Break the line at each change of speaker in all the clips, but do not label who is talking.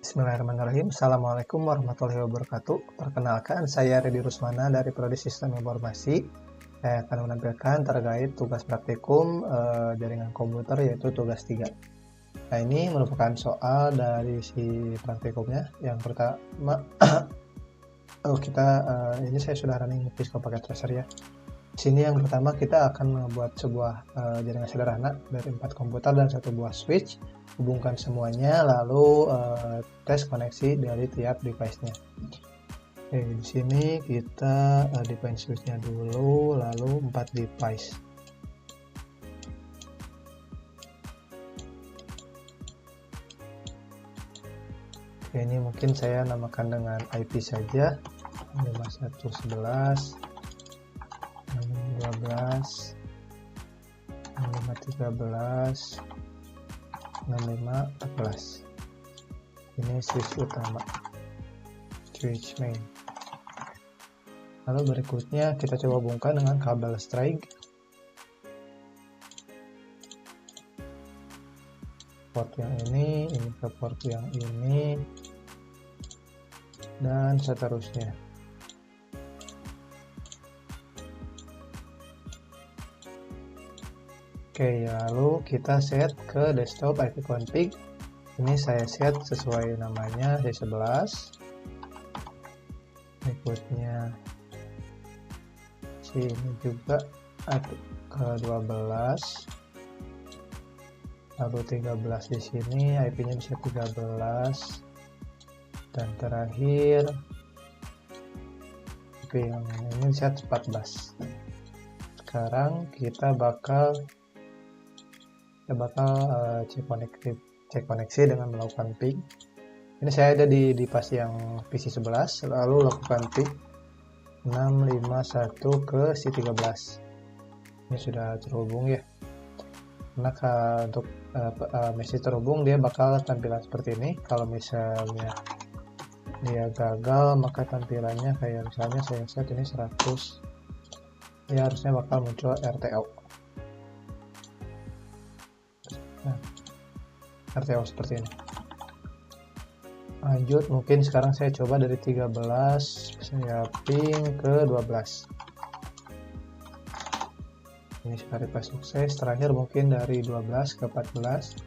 Bismillahirrahmanirrahim. Assalamualaikum warahmatullahi wabarakatuh. Perkenalkan, saya Redi Rusmana dari Prodi Sistem Informasi. Saya akan menampilkan terkait tugas praktikum jaringan komputer, yaitu tugas 3. Nah, ini merupakan soal dari si praktikumnya. Yang pertama, ini saya sudah running Visco pakai tracer ya. Di sini yang pertama kita akan membuat sebuah jaringan sederhana dari 4 komputer dan 1 buah switch. Hubungkan semuanya, lalu tes koneksi dari tiap device-nya. Oke, di sini kita define switch-nya dulu, lalu 4 device. Oke, ini mungkin saya namakan dengan IP saja, 5111, 612, 6513, 6514. Ini switch utama, switch main. Lalu berikutnya kita coba hubungkan dengan kabel strike. Port yang ini ke port yang ini, dan seterusnya. Oke, lalu kita set ke desktop IP config. Ini saya set sesuai namanya, C11. Berikutnya sini juga ke 12. Lalu 13 di sini, IP-nya bisa 13. Dan terakhir IP yang ini set 14. Sekarang kita bakal cek koneksi dengan melakukan ping. Ini saya ada di device yang PC 11, lalu lakukan ping 651 ke C13. Ini sudah terhubung ya. Nah, untuk masih terhubung, dia bakal tampilan seperti ini. Kalau misalnya dia gagal, maka tampilannya kayak misalnya saya set ini 100, ya harusnya bakal muncul RTO. Nah, RTO seperti ini. Lanjut, mungkin sekarang saya coba dari 13 saya ping ke 12. Ini sudah request sukses. Terakhir mungkin dari 12 ke 14,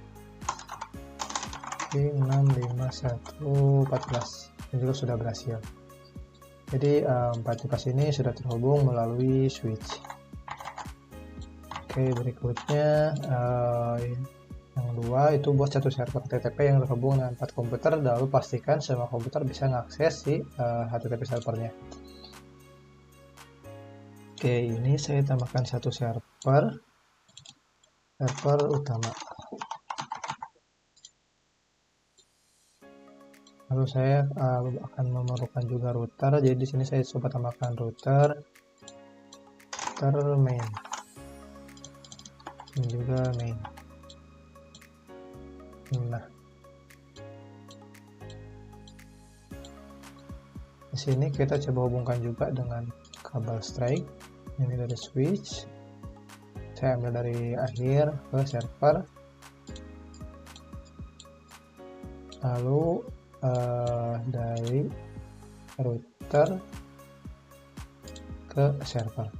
ping 651 14. Ini juga sudah berhasil. Jadi 4 device ini sudah terhubung melalui switch. Oke, berikutnya yang 2 itu buat satu server HTTP yang terhubung dengan 4 komputer, lalu pastikan semua komputer bisa mengakses si HTTP servernya. Oke, ini saya tambahkan satu server utama. Lalu saya akan memerlukan juga router. Jadi di sini saya coba tambahkan router main. Ini juga main. Nah, di sini kita coba hubungkan juga dengan kabel strike. Ini dari switch. Saya ambil dari akhir ke server. Lalu dari router ke server.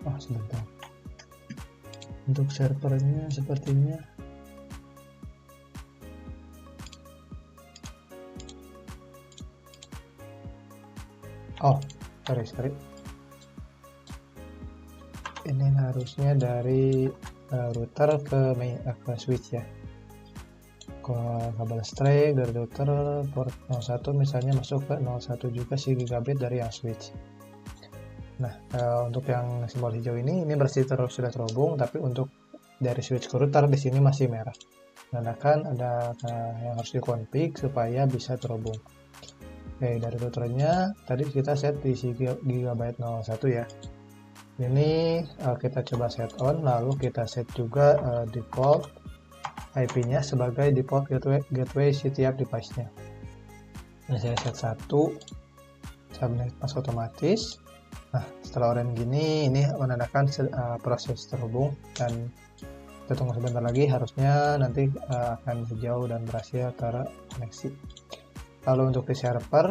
Oh, sebentar. Untuk servernya sepertinya sorry. Ini harusnya dari router ke switch ya. Kabel strike dari router port 01 misalnya masuk ke 01 juga si gigabit dari yang switch. Nah, untuk yang simbol hijau ini sudah terhubung, tapi untuk dari switch ke router di sini masih merah. Menandakan ada yang harus dikonfig supaya bisa terhubung. Oke, dari routernya tadi kita set di gigabyte 01 ya. Ini kita coba set on, lalu kita set juga default IP-nya sebagai default gateway setiap device-nya. Ini saya set 1, subnet pas otomatis. Nah, setelah oranye gini, ini menandakan proses terhubung dan Kita tunggu sebentar lagi, harusnya nanti akan hijau dan berhasil terkoneksi. Lalu untuk di server,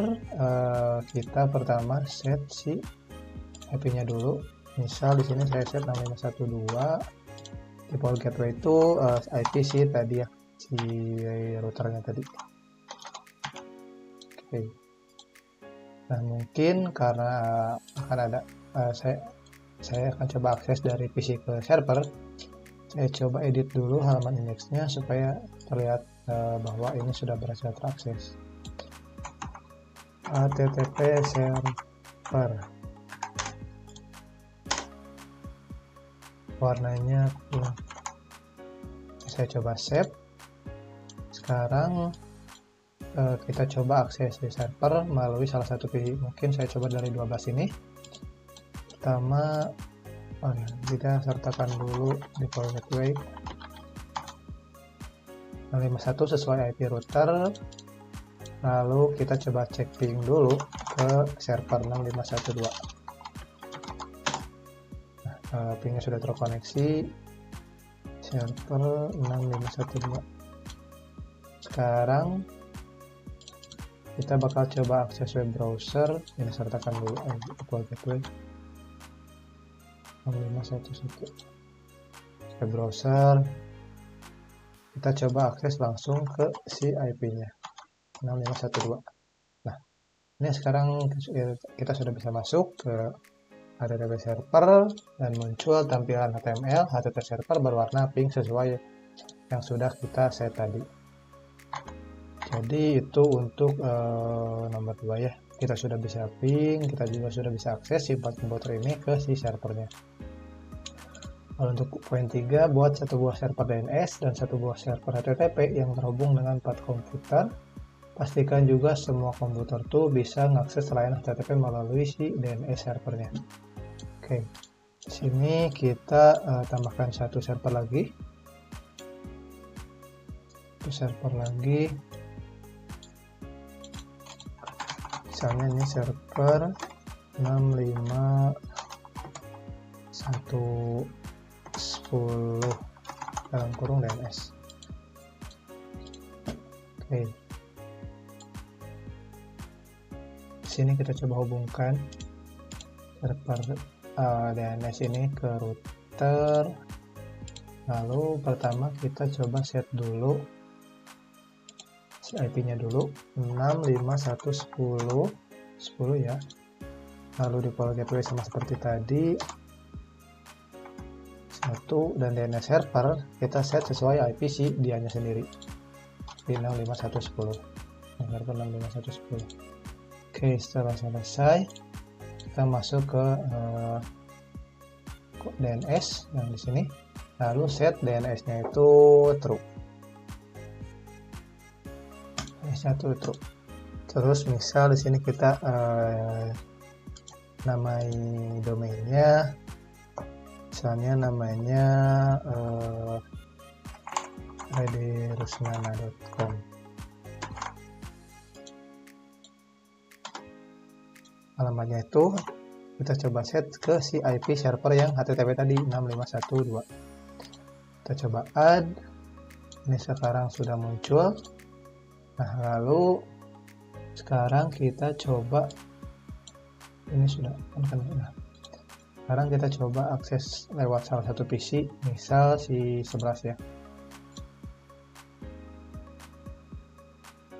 kita pertama set si IP-nya dulu. Misal di sini saya set 6512. Default gateway itu IP sih tadi ya, si routernya tadi. Oke. Nah, mungkin karena akan ada saya akan coba akses dari PC ke server. Saya coba edit dulu halaman indeksnya supaya terlihat bahwa ini sudah berhasil terakses. HTTP server. Warnanya kuning. Saya coba save. Sekarang kita coba akses di server melalui salah satu PC. Mungkin saya coba dari 12 ini. Pertama, kita sertakan dulu default gateway 651 sesuai IP router. Lalu kita coba cek ping dulu ke server 6512. Nah, pingnya sudah terkoneksi server 6512. Sekarang kita bakal coba akses web browser. Ini sertakan dulu default gateway 6511 web browser. Kita coba akses langsung ke si IP-nya 6512. Nah, ini sekarang kita sudah bisa masuk ke HTTP server dan muncul tampilan HTML HTTP server berwarna pink sesuai yang sudah kita set tadi. Jadi itu untuk nomor 2 ya. Kita sudah bisa ping, kita juga sudah bisa akses si komputer ini ke si servernya. Lalu untuk poin 3, buat satu buah server DNS dan satu buah server HTTP yang terhubung dengan 4 komputer. Pastikan juga semua komputer tuh bisa mengakses layanan HTTP melalui si DNS servernya. Oke, sini kita tambahkan satu server lagi. Satu server lagi. Misalnya ini server 65110 dalam kurung DNS. Oke. Sini kita coba hubungkan server DNS ini ke router. Lalu pertama kita coba set dulu si IP-nya dulu 65110 ya. Lalu default gateway sama seperti tadi 1 dan DNS server kita set sesuai IP si dianya sendiri di 65110. Server 65110. Oke, setelah selesai kita masuk ke DNS yang di sini. Lalu set DNS-nya itu true. DNS-nya true. Terus misal di sini kita namai domainnya, misalnya namanya redirusmana.com. Alamatnya itu kita coba set ke si IP server yang HTTP tadi 6512. Kita coba add. Ini sekarang sudah muncul. Nah, lalu sekarang kita coba ini sudah kan. Nah, sekarang kita coba akses lewat salah satu PC, misal si 11 ya.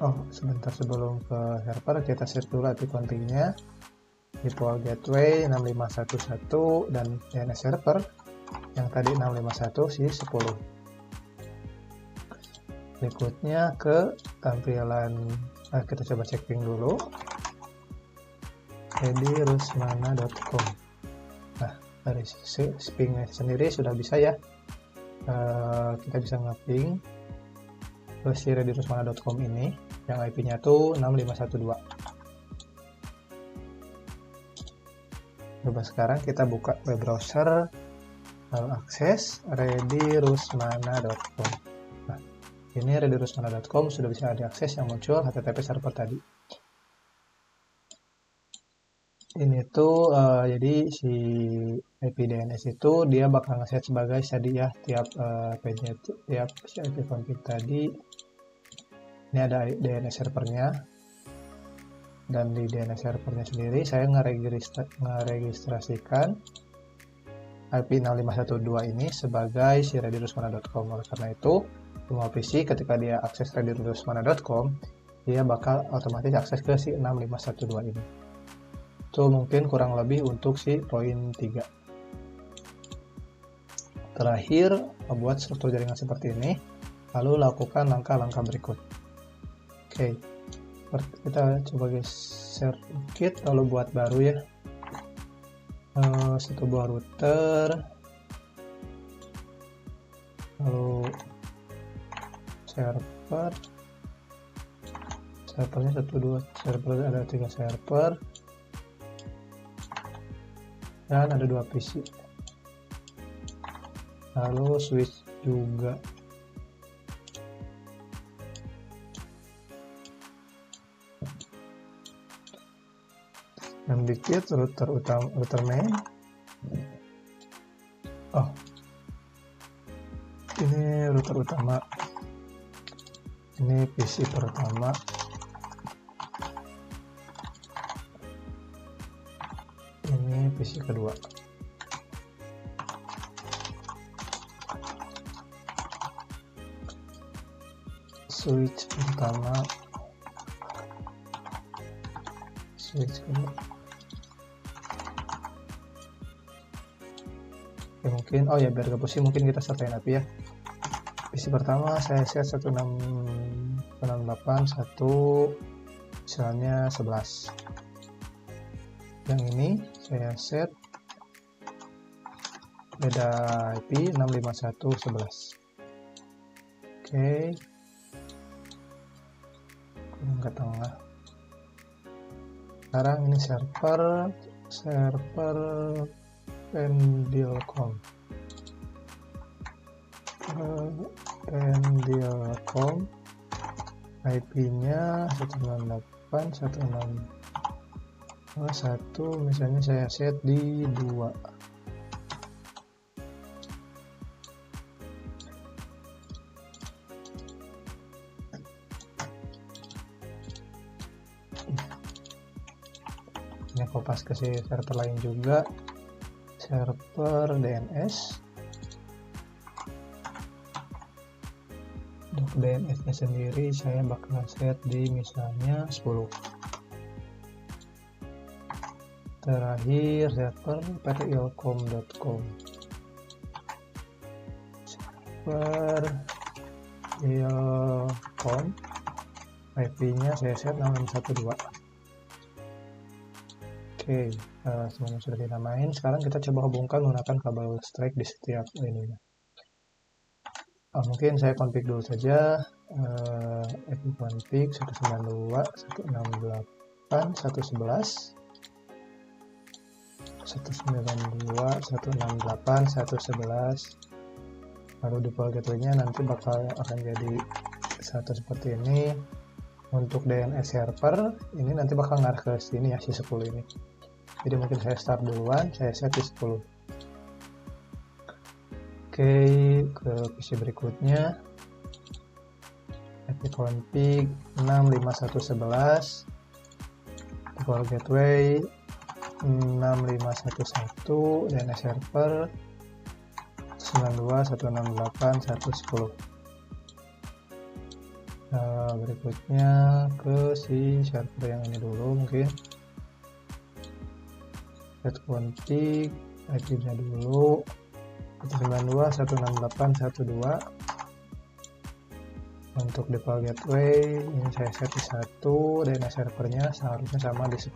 Oh, sebentar sebelum ke server kita set dulu IP config-nya. Default gateway 6511 dan DNS server yang tadi 651 si 10. Berikutnya ke tampilan kita coba cek ping dulu redirusmana.com. Nah, dari pingnya sendiri sudah bisa ya, kita bisa nge-ping ke si redirusmana.com ini yang IP-nya tuh 6512. Coba sekarang kita buka web browser, lalu akses redirusmana.com. Nah, ini redirusmana.com sudah bisa diakses yang muncul HTTP server tadi. ini tuh jadi si IP DNS itu dia bakal nge-set sebagai tadi ya, tiap page-nya tiap si IP config tadi ini ada DNS servernya, dan di DNS servernya sendiri saya ngeregistrasikan IP 6512 ini sebagai si redirusmana.com. Oleh karena itu semua PC ketika dia akses redirusmana.com dia bakal otomatis akses ke si 6512 ini. Itu mungkin kurang lebih untuk si poin 3. Terakhir, membuat struktur jaringan seperti ini, lalu lakukan langkah-langkah berikut. Oke, kita coba geser dikit, lalu buat baru ya. Satu buah router, lalu servernya 1, 2 server, ada 3 server, dan ada 2 PC, lalu switch juga. Yang dikit router main. Oh, ini router utama, ini PC pertama, ini PC kedua. Switch pertama, switch kedua. Ya mungkin, oh ya biar gak pusing mungkin kita setain IP ya. PC pertama saya set 168.1 misalnya 11. Yang ini saya set beda IP 651.11. Oke, kurang ke tengah. Sekarang ini server Pendilcom. IP-nya 198.161, misalnya saya set di 2. Ini kopas ke si server lain juga, server DNS. Untuk DNS-nya sendiri saya bakal set di misalnya 10. Terakhir server ptilcom.com. Server ilcom, IP-nya saya set 612. Oke, semuanya sudah dinamain. Sekarang kita coba hubungkan menggunakan kabel listrik di setiap ininya. Mungkin saya config dulu saja. Config 192.168.111, 192.168.111. Lalu default gateway-nya nanti akan jadi satu seperti ini. Untuk DNS server ini nanti bakal ngarah ke sini ya, si 10 ini. Jadi mungkin saya start duluan, saya set di 10. Oke, ke PC berikutnya. ipconfig 65111, default gateway 6511, DNS server 92.168.110. Berikutnya ke si server yang ini dulu, mungkin set config IP-nya dulu 192.168.112. Untuk default gateway ini saya set di 1, DNS servernya seharusnya sama di 10.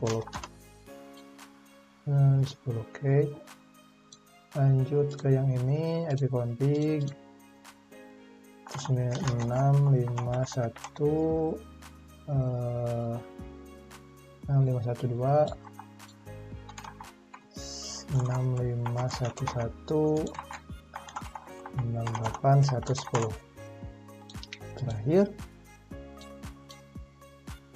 10. Oke, lanjut ke yang ini, ipconfig 6512 65111 terakhir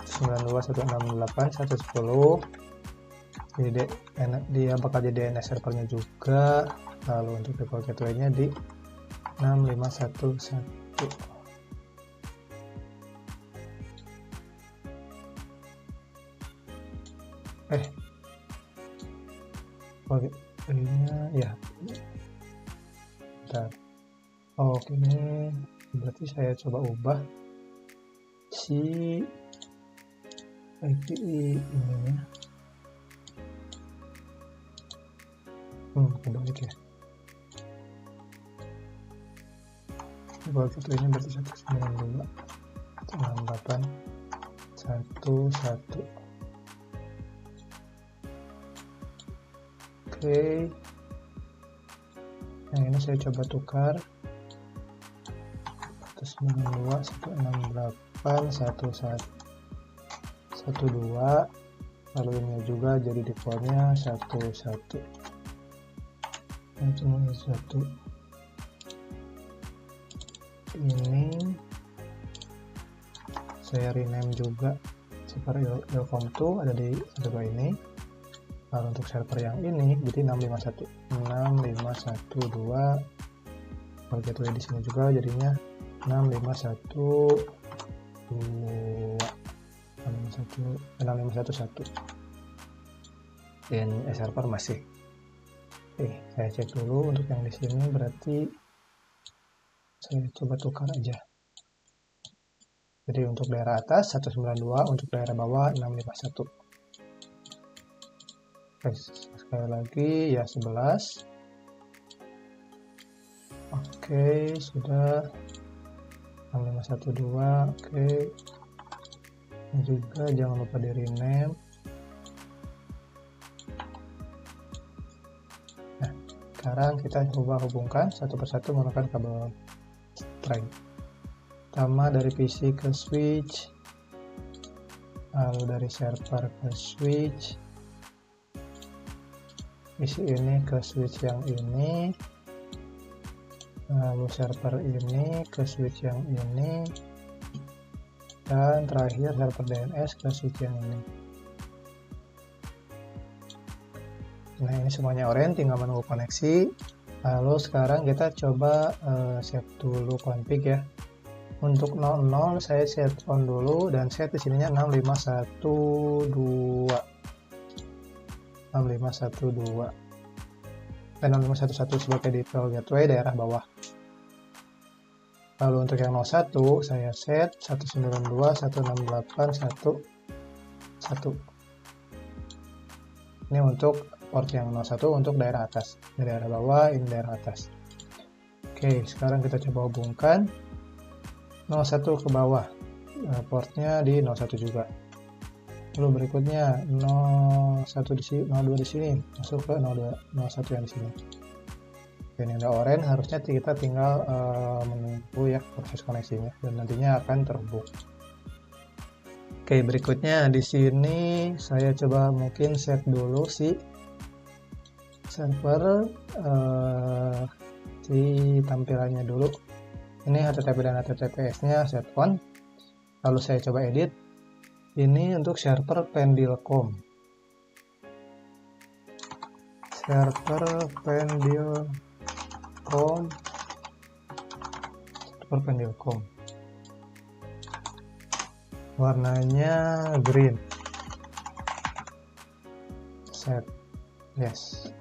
92.168.110. jadi dia bakal jadi DNS servernya juga. Lalu untuk default gateway-nya di 6511. Gateway-nya ya. Bentar. Oke, ini berarti saya coba ubah si IP ininya. Kebalik ya. Default gateway-nya berarti 192.168.1.1. Oke, yang ini saya coba tukar 192.168.1.1.12, lalu ini juga jadi defaultnya 1.1. Cuma 1. Ini saya rename juga server ilcom2 ada di server ini. Lalu untuk server yang ini jadi 651.2. Kalau gateway di sini juga jadinya 651.1. Dan server masih. Oke, saya cek dulu untuk yang di sini, berarti saya coba tukar aja. Jadi untuk daerah atas 192, untuk daerah bawah 651. Oke, sekali lagi ya 11. Oke, sudah 6512. Oke, ini juga jangan lupa di rename. Nah, sekarang kita coba hubungkan satu persatu menggunakan kabel string. Pertama dari PC ke switch, lalu dari server ke switch, PC ini ke switch yang ini, lalu server ini ke switch yang ini, dan terakhir server DNS ke switch yang ini. Nah, ini semuanya orange, tinggal menunggu koneksi. Lalu sekarang kita coba set dulu config ya. Untuk 00 saya set on dulu dan set di sininya 6512. 6512 dan 6511 sebagai default gateway daerah bawah. Lalu untuk yang 01 saya set 192.168.1.1. Ini untuk port yang 01 untuk daerah atas. Ini daerah bawah, ini daerah atas. Oke, sekarang kita coba hubungkan 01 ke bawah. Portnya di 01 juga. Lalu berikutnya 01 di sini, 02 di sini, masuk ke 01 yang di sini. Oke, ini udah orange, harusnya kita tinggal menunggu ya proses koneksinya dan nantinya akan terhubung. Oke, berikutnya di sini saya coba mungkin set dulu si server si tampilannya dulu. Ini HTTP dan HTTPS-nya set on. Lalu saya coba edit. Ini untuk server Pendilcom. Server Pendilcom. Warnanya green. Set. Yes.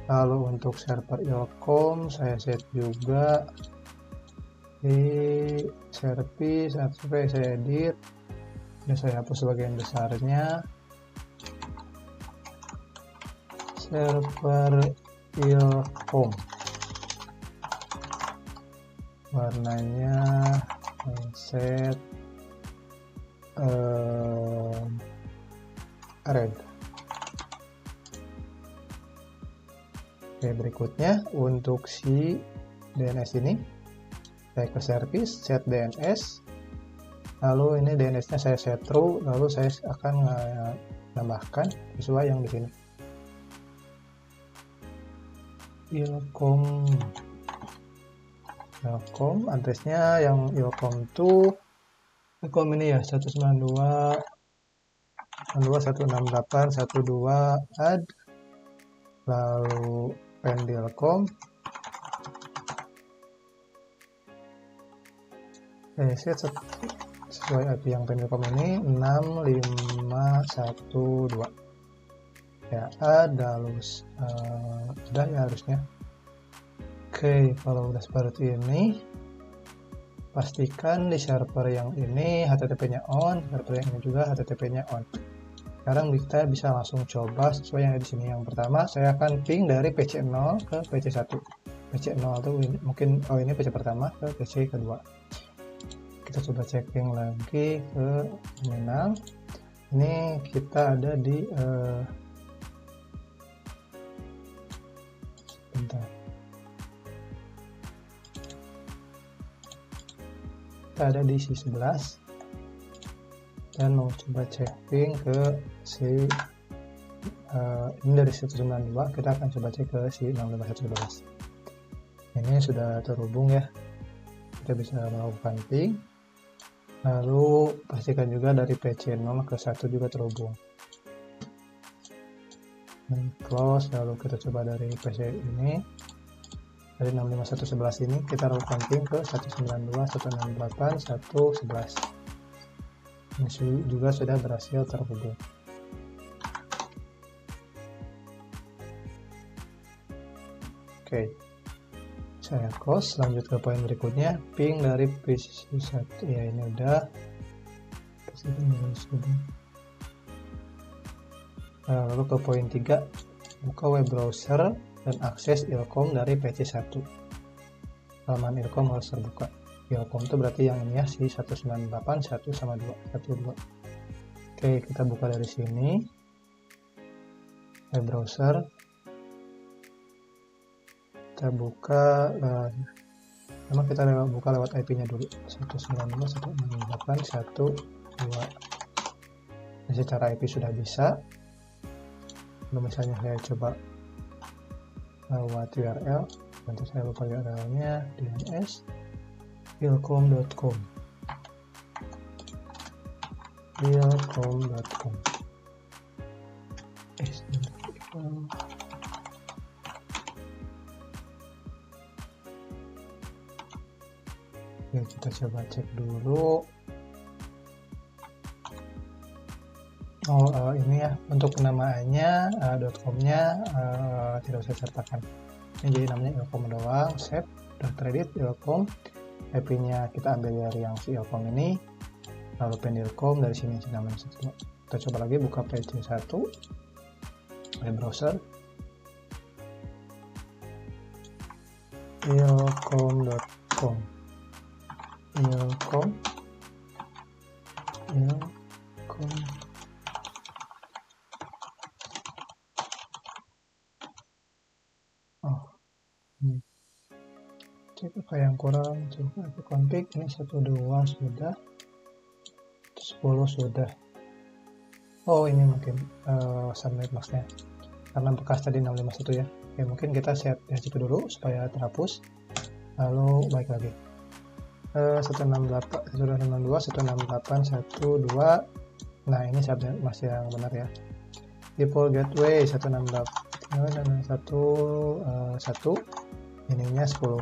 Lalu untuk server ilcom saya set juga di service, saya edit. Ini saya hapus sebagian besarnya. Server ilcom. Warnanya set red. Oke, berikutnya untuk si DNS ini saya ke service, set DNS, lalu ini DNS-nya saya set true, lalu saya akan menambahkan sesuai yang di sini. Ilcom, addressnya yang ilcom2, ilcom ini ya 192 168.12 add, lalu Pendilcom, set sesuai IP yang Pendilcom ini 6512 ya, ada udah ya harusnya. Oke, kalau udah seperti ini, pastikan di server yang ini HTTP-nya on, server yang ini juga HTTP-nya on. Sekarang kita bisa langsung coba sesuai yang ada di sini. Yang pertama, saya akan ping dari PC0 ke PC1. PC0 itu mungkin, ini PC pertama ke PC kedua. Kita coba checking lagi ke terminal. Ini kita ada di bentar. Kita ada di C11 dan mau coba checking ke si ini dari 192, kita akan coba cek ke si 65111. Ini sudah terhubung ya, kita bisa melakukan ping. Lalu pastikan juga dari PC 0 ke 1 juga terhubung. Close, lalu kita coba dari PC ini, dari 65111 ini kita lakukan ping ke 192.168.111. Ini juga sudah berhasil terhubung. Oke, saya close, lanjut ke poin berikutnya, ping dari PC1 ya, ini udah. Lalu ke poin 3, buka web browser dan akses ilkom dari PC1. Halaman ilkom harus terbuka. Ilkom itu berarti yang ini ya, si 198.1/2. Oke, kita buka dari sini web browser, kita buka kita buka lewat IP-nya dulu, 192.168.1.2. Nah, secara IP sudah bisa. Kalau misalnya saya coba lewat URL, nanti saya lupa URL-nya, DNS ilkom.com. Oke, kita coba cek dulu. Ini ya, untuk penamaannya .com-nya tidak usah sertakan. Ini jadi namanya ilkom doang, save, udah teredit ilkom. IP-nya kita ambil dari yang si ilkom ini, lalu Pendilcom dari sini namanya 1. Kita coba lagi buka PC1 web browser, ilkom.com, ilkom. Cek apa yang kurang, coba ke config, ini 12 sudah, 10 sudah. Oh, ini mungkin submit maksudnya, karena bekas tadi 651 ya. Oke, mungkin kita set yang situ dulu supaya terhapus, lalu balik lagi 168.168.1.2. Nah, ini submit masih yang benar ya. Default gateway 168.1.1, ininya 10.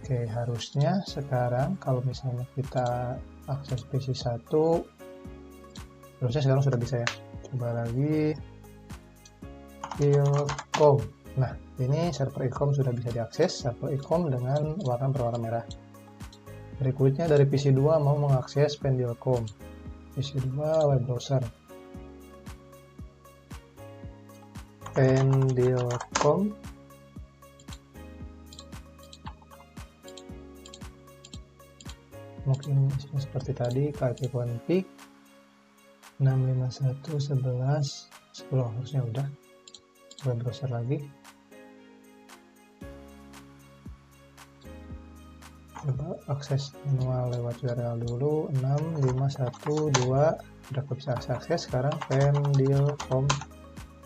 Oke, harusnya sekarang kalau misalnya kita akses PC1, harusnya sekarang sudah bisa ya. Coba lagi ilkom. Nah, ini server ilkom sudah bisa diakses, server ilkom dengan warna berwarna merah. Berikutnya dari PC2 mau mengakses Pendilcom. PC2 web browser, Pendilcom. Mungkin seperti tadi, IP config 651.11.10 harusnya udah. Web browser lagi, coba akses manual lewat URL dulu, 6512 udah bisa akses. Sekarang Pendilcom.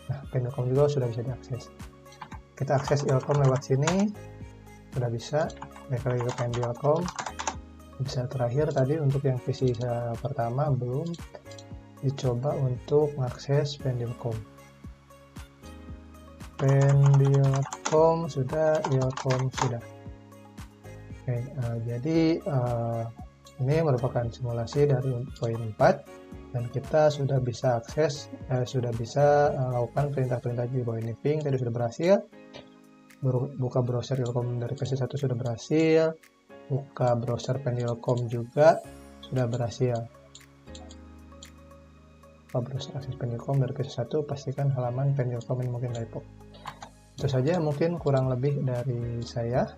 Nah, Pendilcom juga sudah bisa diakses. Kita akses ilkom lewat sini, sudah bisa. Balik lagi ke Pendilcom. Bisa terakhir tadi untuk yang PC pertama belum. dicoba untuk mengakses Pendilcom. Pendilcom sudah, Ilkom sudah. Oke, jadi ini merupakan simulasi dari poin 4 dan kita sudah bisa akses, sudah bisa melakukan perintah-perintah di bawah ini. Ping tadi sudah berhasil, buka browser Ilkom dari PC1 sudah berhasil, buka browser Pendilcom juga sudah berhasil. Buka browser akses Pendilcom dari PC1, pastikan halaman Pendilcom ini mungkin typo. Itu saja mungkin kurang lebih dari saya.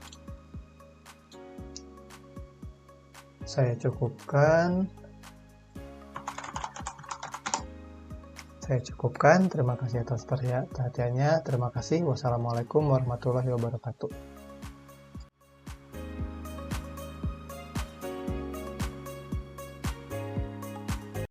Saya cukupkan. Terima kasih atas perhatiannya. Terima kasih. Wassalamualaikum warahmatullahi wabarakatuh.